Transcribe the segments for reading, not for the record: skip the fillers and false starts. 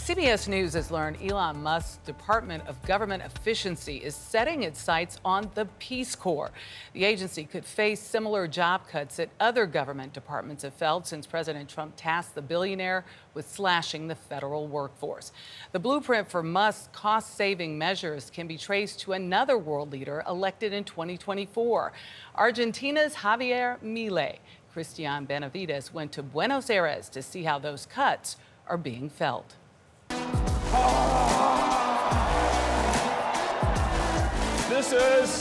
CBS News has learned Elon Musk's Department of Government Efficiency is setting its sights on the Peace Corps. The agency could face similar job cuts that other government departments have felt since President Trump tasked the billionaire with slashing the federal workforce. The blueprint for Musk's cost-saving measures can be traced to another world leader elected in 2024, Argentina's Javier Milei. Christian Benavides went to Buenos Aires to see how those cuts are being felt. This is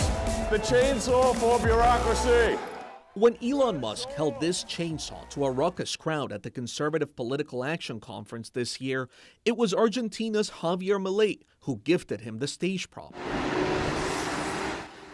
the chainsaw for bureaucracy. When Elon Musk held this chainsaw to a raucous crowd at the Conservative Political Action Conference this year, it was Argentina's Javier Milei who gifted him the stage prop.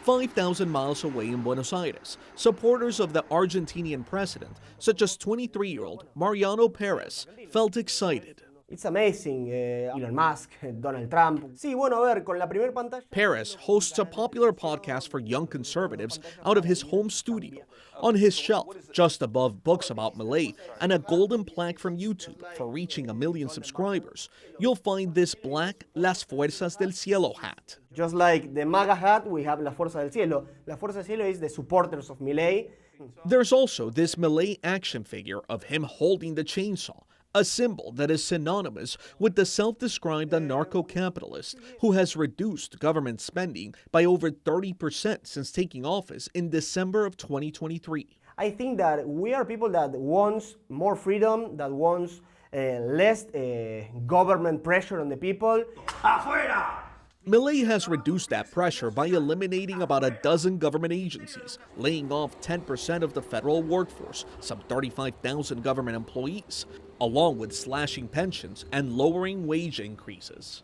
5,000 miles away in Buenos Aires, supporters of the Argentinian president, such as 23-year-old Mariano Perez, felt excited. It's amazing, Elon Musk, Donald Trump. Sí, bueno, a ver, con la primer pantalla. Perez hosts a popular podcast for young conservatives out of his home studio. On his shelf, just above books about Milei and a golden plaque from YouTube for reaching 1 million subscribers, you'll find this black Las Fuerzas del Cielo hat. Just like the MAGA hat, we have La Fuerza del Cielo. La Fuerza del Cielo is the supporters of Milei. There's also this Milei action figure of him holding the chainsaw, a symbol that is synonymous with the self-described anarcho-capitalist who has reduced government spending by over 30% since taking office in December of 2023. I think that we are people that wants more freedom, that wants less government pressure on the people. Afuera! Milei has reduced that pressure by eliminating about a dozen government agencies, laying off 10% of the federal workforce, some 35,000 government employees, along with slashing pensions and lowering wage increases.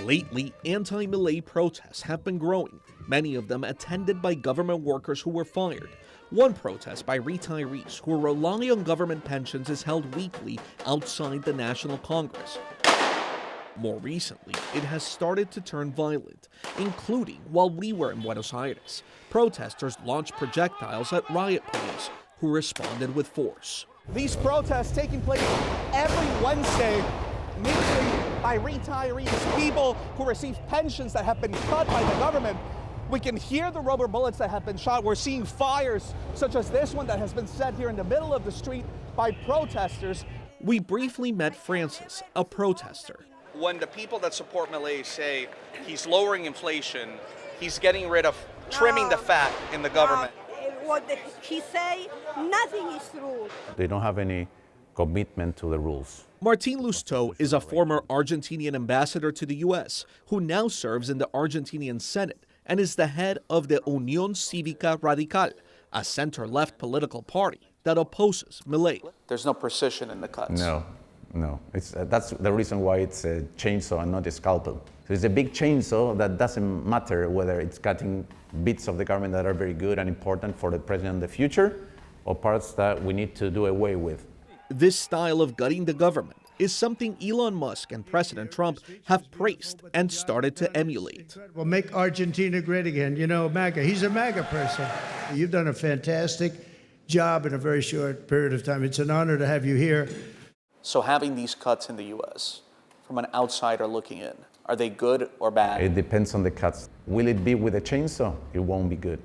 Lately, anti-Milei protests have been growing, many of them attended by government workers who were fired. One protest by retirees who rely on government pensions is held weekly outside the National Congress. More recently, it has started to turn violent, including while we were in Buenos Aires. Protesters launched projectiles at riot police, who responded with force. These protests taking place every Wednesday, mainly by retirees, people who receive pensions that have been cut by the government. We can hear the rubber bullets that have been shot. We're seeing fires such as this one that has been set here in the middle of the street by protesters. We briefly met Francis, a protester. When the people that support Milei say he's lowering inflation, he's getting rid of trimming the fat in the government. What he say, nothing is true. They don't have any commitment to the rules. Martín Lustó is a former Argentinian ambassador to the U.S. who now serves in the Argentinian Senate and is the head of the Unión Cívica Radical, a center-left political party that opposes Milei. There's no precision in the cuts. No. That's the reason why it's a chainsaw and not a scalpel. So it's a big chainsaw that doesn't matter whether it's cutting bits of the government that are very good and important for the president in the future or parts that we need to do away with. This style of gutting the government is something Elon Musk and President Trump have praised and started to emulate. We'll make Argentina great again. You know, MAGA, he's a MAGA person. You've done a fantastic job in a very short period of time. It's an honor to have you here. So having these cuts in the U.S., from an outsider looking in, are they good or bad? It depends on the cuts. Will it be with a chainsaw? It won't be good.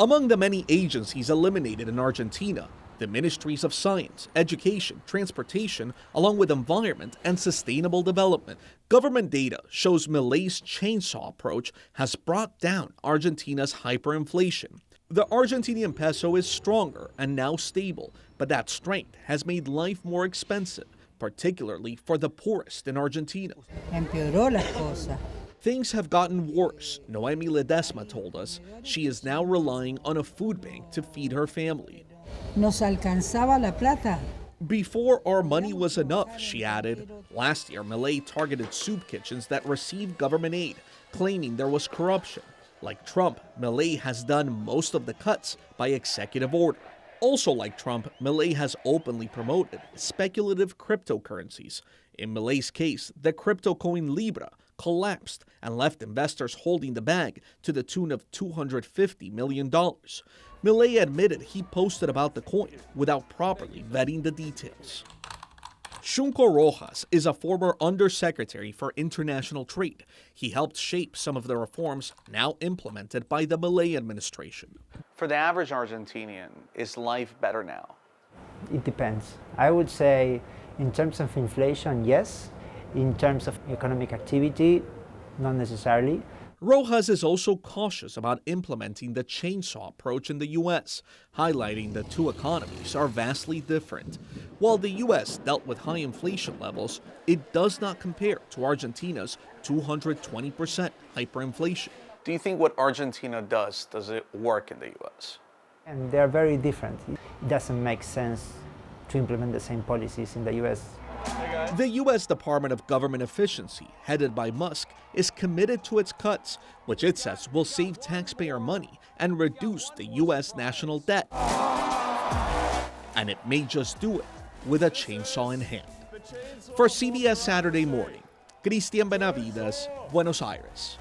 Among the many agencies eliminated in Argentina, the Ministries of Science, Education, Transportation, along with Environment and Sustainable Development. Government data shows Milei's chainsaw approach has brought down Argentina's hyperinflation. The Argentinian peso is stronger and now stable, but that strength has made life more expensive, particularly for the poorest in Argentina. Empeoró las cosas. Things have gotten worse, Noemi Ledesma told us. She is now relying on a food bank to feed her family. Nos alcanzaba la plata. Before our money was enough, she added. Last year, Milei targeted soup kitchens that received government aid, claiming there was corruption. Like Trump, Milei has done most of the cuts by executive order. Also like Trump, Milei has openly promoted speculative cryptocurrencies. In Milei's case, the crypto coin Libra collapsed and left investors holding the bag to the tune of $250 million. Milei admitted he posted about the coin without properly vetting the details. Junco Rojas is a former undersecretary for international trade. He helped shape some of the reforms now implemented by the Milei administration. For the average Argentinian, is life better now? It depends. I would say in terms of inflation, yes. In terms of economic activity, not necessarily. Rojas is also cautious about implementing the chainsaw approach in the U.S., highlighting the two economies are vastly different. While the U.S. dealt with high inflation levels, it does not compare to Argentina's 220% hyperinflation. Do you think what Argentina does it work in the U.S.? And they're very different. It doesn't make sense to implement the same policies in the U.S. The U.S. Department of Government Efficiency, headed by Musk, is committed to its cuts, which it says will save taxpayer money and reduce the U.S. national debt. And it may just do it with a chainsaw in hand. For CBS Saturday Morning, Cristian Benavides, Buenos Aires.